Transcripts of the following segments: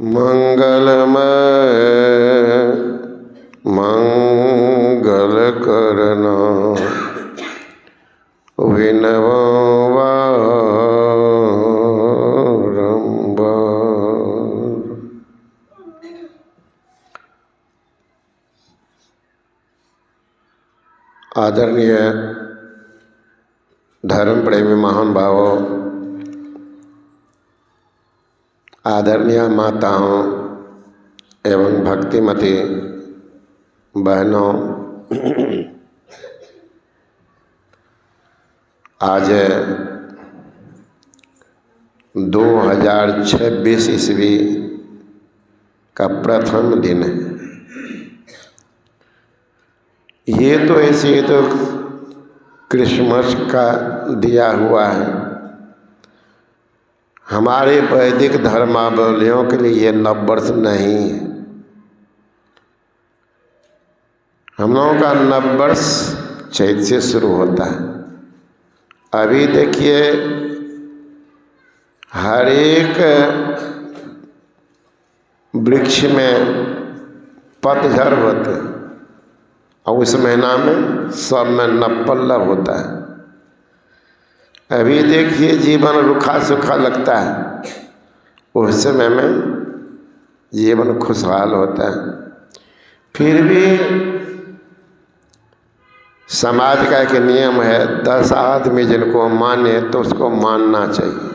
मंगलमय मंगल करना विनववारंबार। आदरणीय धर्म प्रेमी महान भावों, आदरणीय माताओं एवं भक्तिमती बहनों, आज 2026 ईस्वी का प्रथम दिन है। ये तो ऐसे तो क्रिसमस का दिया हुआ है। हमारे वैदिक धर्मावलंबियों के लिए ये नववर्ष नहीं है। हम लोगों का नववर्ष चैत से शुरू होता है। अभी देखिए, हर एक वृक्ष में पतझड़ होते हैं और उस महीना में सब में नवपल्लव होता है। अभी देखिए, जीवन रूखा सूखा लगता है, उस समय में जीवन खुशहाल होता है। फिर भी समाज का एक नियम है, 10 आदमी जिनको माने तो उसको मानना चाहिए।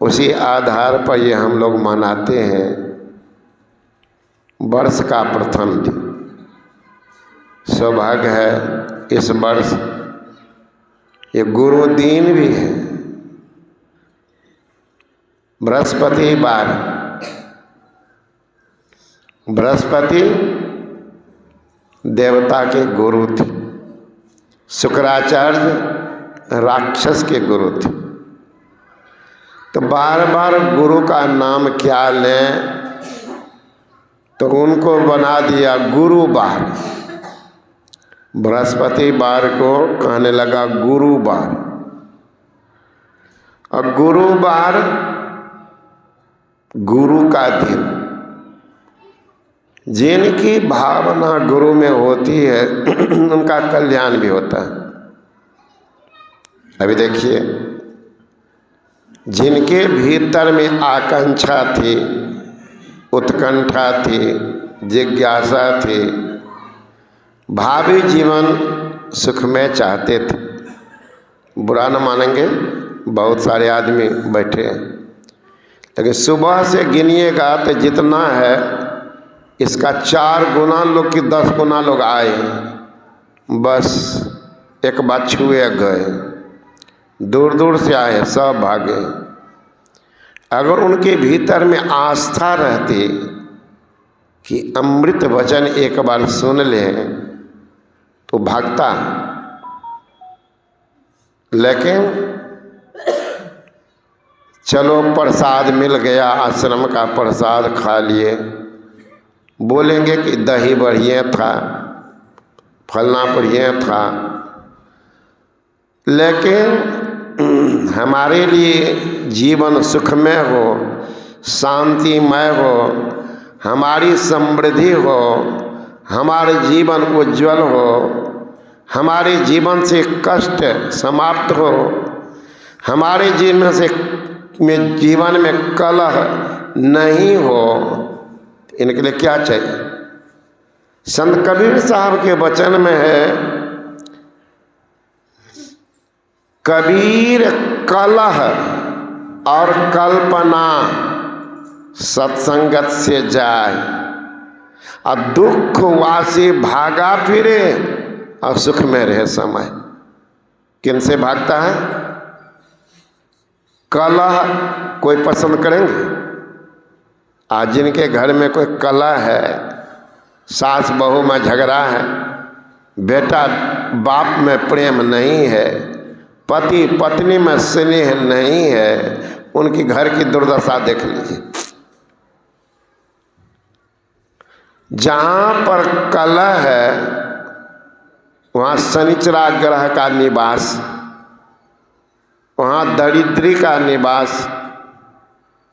उसी आधार पर ये हम लोग मनाते हैं वर्ष का प्रथम दिन। सौभाग्य है इस वर्ष ये गुरु दिन भी है। बृहस्पति देवता के गुरु थे, शुक्राचार्य राक्षस के गुरु थे। तो बार बार गुरु का नाम क्या लें, तो उनको बना दिया गुरुवार। बृहस्पतिवार को कहने लगा गुरुवार। और गुरुवार गुरु का दिन, जिनकी भावना गुरु में होती है उनका कल्याण भी होता है। अभी देखिए, जिनके भीतर में आकांक्षा थी, उत्कंठा थी, जिज्ञासा थी, भावी जीवन सुखमय चाहते थे। बुरा न मानेंगे, बहुत सारे आदमी बैठे हैं, लेकिन सुबह से गिनिएगा तो जितना है इसका 4 गुना लोग की 10 गुना लोग आए, बस एक बार छुए गए। दूर दूर से आए, सब भागे। अगर उनके भीतर में आस्था रहती कि अमृत वचन एक बार सुन लें तो भागता। लेकिन चलो प्रसाद मिल गया, आश्रम का प्रसाद खा लिए, बोलेंगे कि दही बढ़िया था, फलना बढ़िया था। लेकिन हमारे लिए जीवन सुखमय हो, शांतिमय हो, हमारी समृद्धि हो, हमारे जीवन उज्जवल हो, हमारे जीवन से कष्ट समाप्त हो, हमारे जीवन में कलह नहीं हो, इनके लिए क्या चाहिए? संत कबीर साहब के वचन में है, कबीर कलह और कल्पना सत्संगत से जाए, और दुख वासी भागा फिरे और सुख में रहे समय। किन से भागता है? कलह कोई पसंद करेंगे? आज जिनके घर में कोई कलह है, सास बहू में झगड़ा है, बेटा बाप में प्रेम नहीं है, पति पत्नी में स्नेह नहीं है, उनकी घर की दुर्दशा देख लीजिए। जहाँ पर कलह है वहाँ शनिचरा ग्रह का निवास, वहाँ दरिद्री का निवास,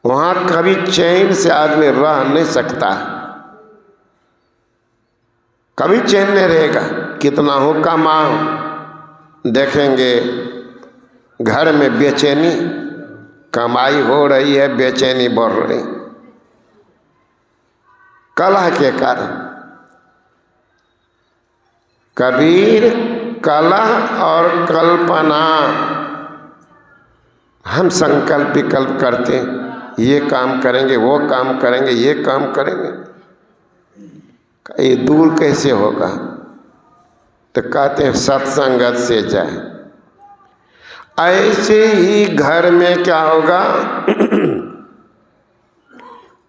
वहाँ कभी चैन से आदमी रह नहीं सकता, कभी चैन नहीं रहेगा। कितना हो कमाओ, देखेंगे घर में बेचैनी, कमाई हो रही है बेचैनी बढ़ रही, कलह के कारण। कबीर कलह और कल्पना, हम संकल्प विकल्प करते, ये काम करेंगे, वो काम करेंगे, ये काम करेंगे, ये दूर कैसे होगा? तो कहते हैं सत्संगत से जाए। ऐसे ही घर में क्या होगा?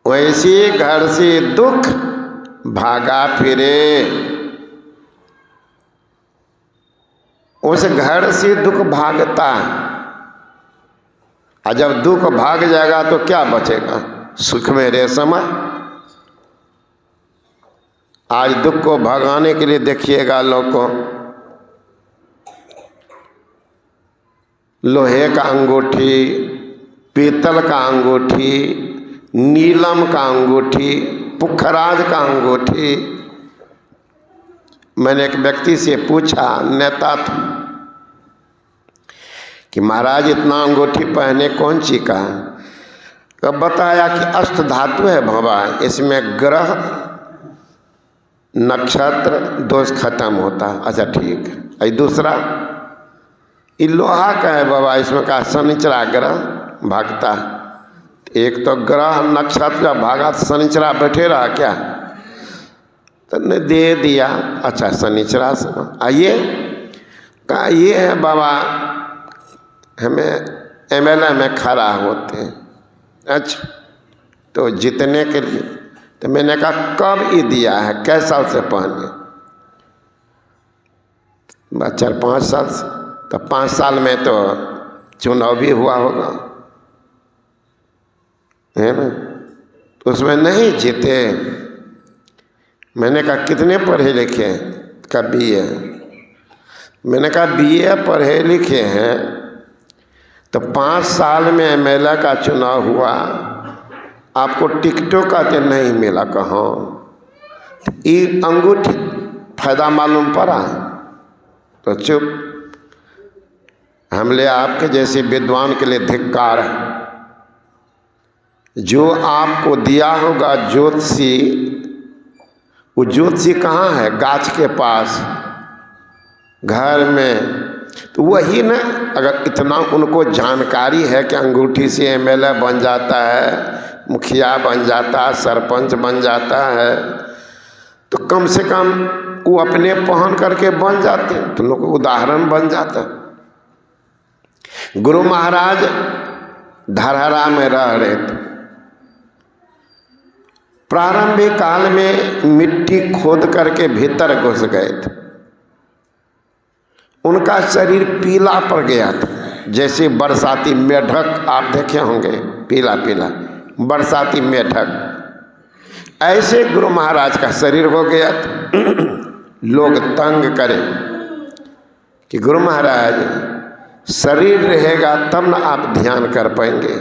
वैसे घर से दुख भागा फिरे, उस घर से दुख भागता। और जब दुख भाग जाएगा तो क्या बचेगा? सुख में रहे समय। आज दुख को भगाने के लिए देखिएगा लोग को लोहे का अंगूठी, पीतल का अंगूठी, नीलम का अंगूठी, पुखराज का अंगूठी। मैंने एक व्यक्ति से पूछा, नेता था, कि महाराज इतना अंगूठी पहने कौन सी का? तो बताया कि अष्ट धातु है भगवान, इसमें ग्रह नक्षत्र दोष खत्म होता। अच्छा ठीक है। दूसरा ये लोहा का है बाबा, इसमें का शनिचरा ग्रह भागता। एक तो ग्रह नक्षत्र भागा तो शनिचरा बैठे रहा क्या? तो ने दे दिया। अच्छा शनिचरा से आइए, कहा ये है बाबा, हमें एमएलए में खड़ा होते हैं। अच्छा तो जीतने के लिए। तो मैंने कहा कब ये दिया है, कै साल से पहने? 4-5 साल से। तो 5 साल में तो चुनाव भी हुआ होगा, है ना? तो उसमें नहीं जीते। मैंने कहा कितने पढ़े लिखे हैं? का BA। मैंने कहा BA पढ़े लिखे हैं तो 5 साल में MLA का चुनाव हुआ, आपको टिकटों का तो नहीं मिला। कहाँ ये अंगूठी फायदा मालूम पड़ा? तो चुप। हमले आपके जैसे विद्वान के लिए धिक्कार है। जो आपको दिया होगा ज्योतिषी, वो ज्योतिषी कहाँ है? गाछ के पास, घर में। तो वही ना, अगर इतना उनको जानकारी है कि अंगूठी से MLA बन जाता है, मुखिया बन जाता है, सरपंच बन जाता है, तो कम से कम वो अपने पहन करके बन जाते, तो लोग उदाहरण बन जाता। गुरु महाराज धरहरा में रह रहे थे। प्रारंभिक काल में मिट्टी खोद करके भीतर घुस गए थे। उनका शरीर पीला पड़ गया था, जैसे बरसाती मेढक आप देखे होंगे, पीला पीला बरसाती मेढक। ऐसे गुरु महाराज का शरीर हो गया था। लोग तंग करें कि गुरु महाराज शरीर रहेगा तब ना आप ध्यान कर पाएंगे।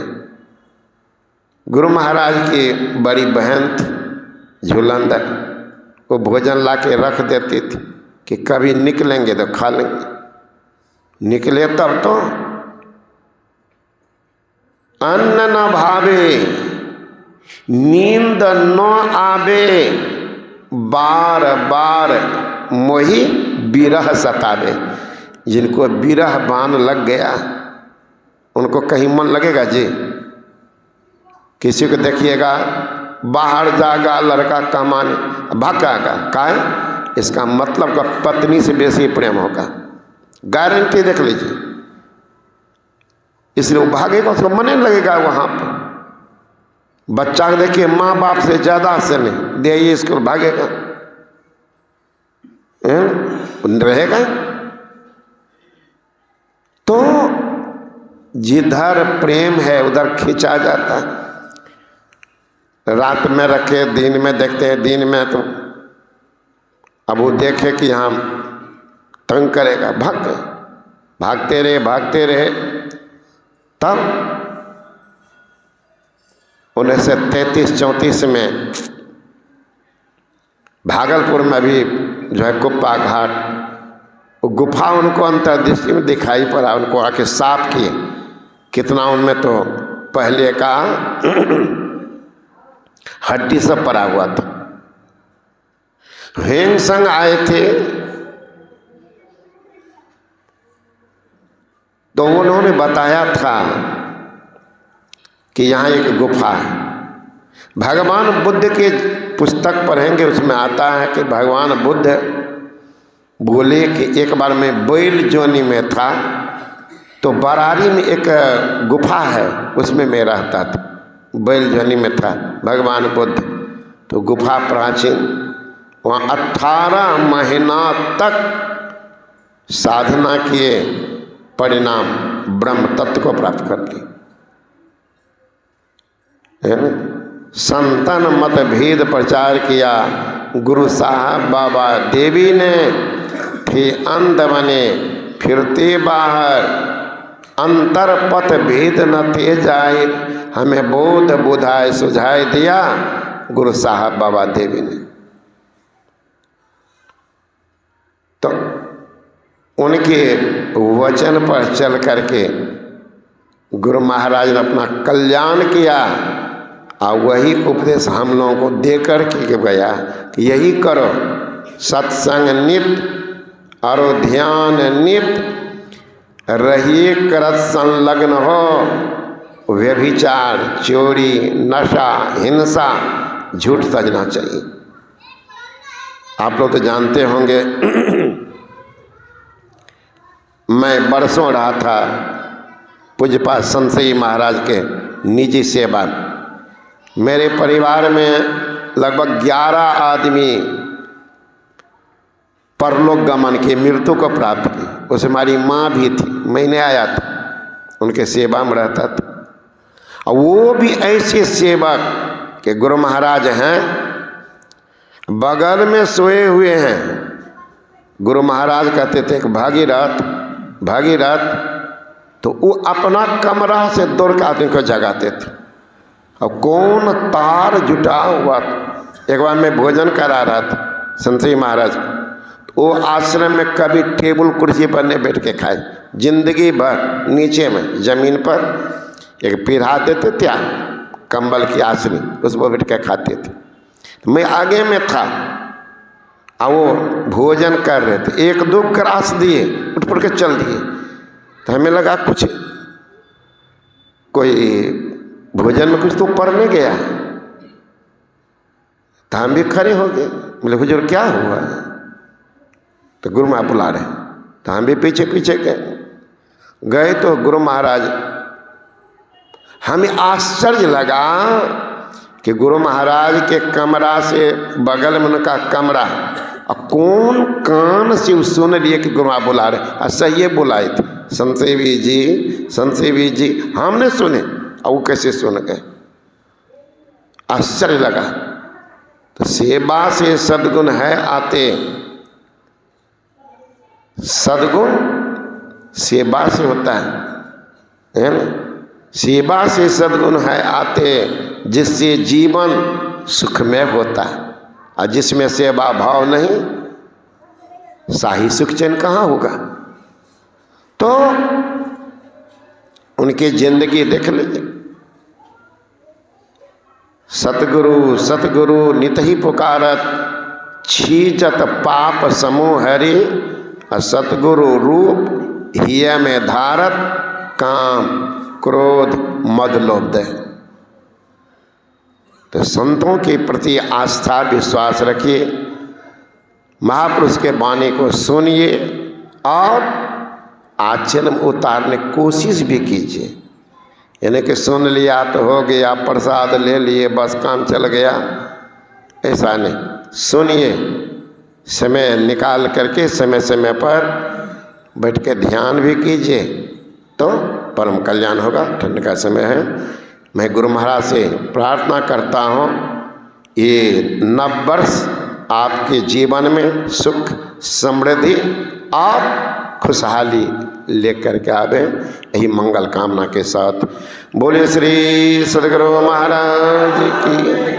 गुरु महाराज की बड़ी बहन थी झुलंदर, वो भोजन ला के रख देती थी कि कभी निकलेंगे तो खा लेंगे। निकले तब तो अन्न न भावे, नींद न आवे, बार बार मोही विरह सतावे। जिनको विरह बाण लग गया उनको कहीं मन लगेगा जी? किसी को देखिएगा बाहर जाएगा लड़का कमाने, भागेगा काहे? इसका मतलब का पत्नी से बेसी प्रेम होगा, गारंटी देख लीजिए। इसलिए वो भागेगा, उसको मन नहीं लगेगा वहाँ पर। बच्चा को देखिए माँ बाप से ज़्यादा से नहीं दे स्कूल, भागेगा, रहेगा। तो जिधर प्रेम है उधर खींचा जाता है। रात में रखे दिन में देखते हैं, दिन में तो अब वो देखे कि यहाँ तंग करेगा, भाग गए, भागते रहे तब 1933-34 में भागलपुर में भी जो है कुप्पा घाट, वो गुफा उनको अंतर्दृष्टि में दिखाई पड़ा, उनको आके साफ किए। कितना उनमें तो पहले का हड्डी सब पड़ा हुआ था। हेंग संग आए थे तो उन्होंने बताया था कि यहाँ एक गुफा है। भगवान बुद्ध के पुस्तक पढ़ेंगे, उसमें आता है कि भगवान बुद्ध बोले कि एक बार मैं बैल जोनी में था तो बरारी में एक गुफा है, उसमें मैं रहता था। बैल जोनी में था भगवान बुद्ध, तो गुफा प्राचीन, वहाँ 18 महीना तक साधना किए, परिणाम ब्रह्म तत्व को प्राप्त कर ली। संतन मत भेद प्रचार किया गुरु साहब बाबा देवी ने, थे अंध बने फिरते बाहर, अंतर पथ भेद न थे जाए, हमें बोध बुधाए सुझाए दिया गुरु साहब बाबा देवी ने। तो उनके वचन पर चल करके गुरु महाराज ने अपना कल्याण किया, और वही उपदेश हम लोगों को दे कर के गया कि यही करो, सत्संग नित्य और ध्यान नित्य, रहिए करत संलग्न हो, व्यभिचार चोरी नशा हिंसा झूठ सजना चाहिए। आप लोग तो जानते होंगे मैं बरसों रहा था पूज्यपाद संतश्री महाराज के निजी सेवा। मेरे परिवार में लगभग 11 आदमी परलोक गमन की मृत्यु को प्राप्त की। उसमें हमारी माँ भी थी, मैंने आया था, उनके सेवा में रहता था। और वो भी ऐसे सेवक के गुरु महाराज हैं, बगल में सोए हुए हैं। गुरु महाराज कहते थे कि भागीरथ भागीरथ, तो वो अपना कमरा से दौड़ के आदमी को जगाते थे। और कौन तार जुटा हुआ। एक बार मैं भोजन करा रहा था संतश्री महाराज, वो आश्रम में कभी टेबल कुर्सी पर नहीं बैठ के खाए, जिंदगी भर नीचे में जमीन पर एक पीढ़ा देते थे कंबल की आसनी, उस पर बैठ के खाते थे। मैं आगे में था और वो भोजन कर रहे थे, 1-2 ग्रास दिए, उठ पड़ के चल दिए। तो हमें लगा कुछ कोई भोजन में कुछ तो पड़ने गया। तो हम भी खड़े हो गए, बोले हुजूर क्या हुआ? तो गुरु महाराज बुला रहे। तो हम भी पीछे पीछे गए तो गुरु महाराज, हमें आश्चर्य लगा कि गुरु महाराज के कमरा से बगल में उनका कमरा, और कौन कान से सुन लिए कि गुरु महाराज बुला रहे। अच्छा ये बुलाए थे संतश्री जी, हमने सुने, और वो कैसे सुन गए, आश्चर्य लगा। तो सेवा से सद्गुण है आते, सद्गुण सेवा से होता है ना। सेवा से सद्गुण है आते, जिससे जीवन सुखमय होता है। और जिसमें सेवा भाव नहीं, शाही सुख चैन कहाँ होगा। तो उनकी जिंदगी देख लीजिए। सतगुरु सतगुरु नित ही पुकारत, छीजत पाप समूह हरि, सतगुरु रूप हिय में धारत, काम क्रोध मद लोभ दे। तो संतों के प्रति आस्था विश्वास रखिए, महापुरुष के वाणी को सुनिए और आचरण में उतारने की कोशिश भी कीजिए। यानी कि सुन लिया तो हो गया, प्रसाद ले लिए बस काम चल गया, ऐसा नहीं। सुनिए, समय निकाल करके समय समय पर बैठ के ध्यान भी कीजिए तो परम कल्याण होगा। ठंड का समय है। मैं गुरु महाराज से प्रार्थना करता हूँ, ये नव वर्ष आपके जीवन में सुख समृद्धि और खुशहाली लेकर के आवे। यही मंगल कामना के साथ बोले श्री सद्गुरु महाराज की।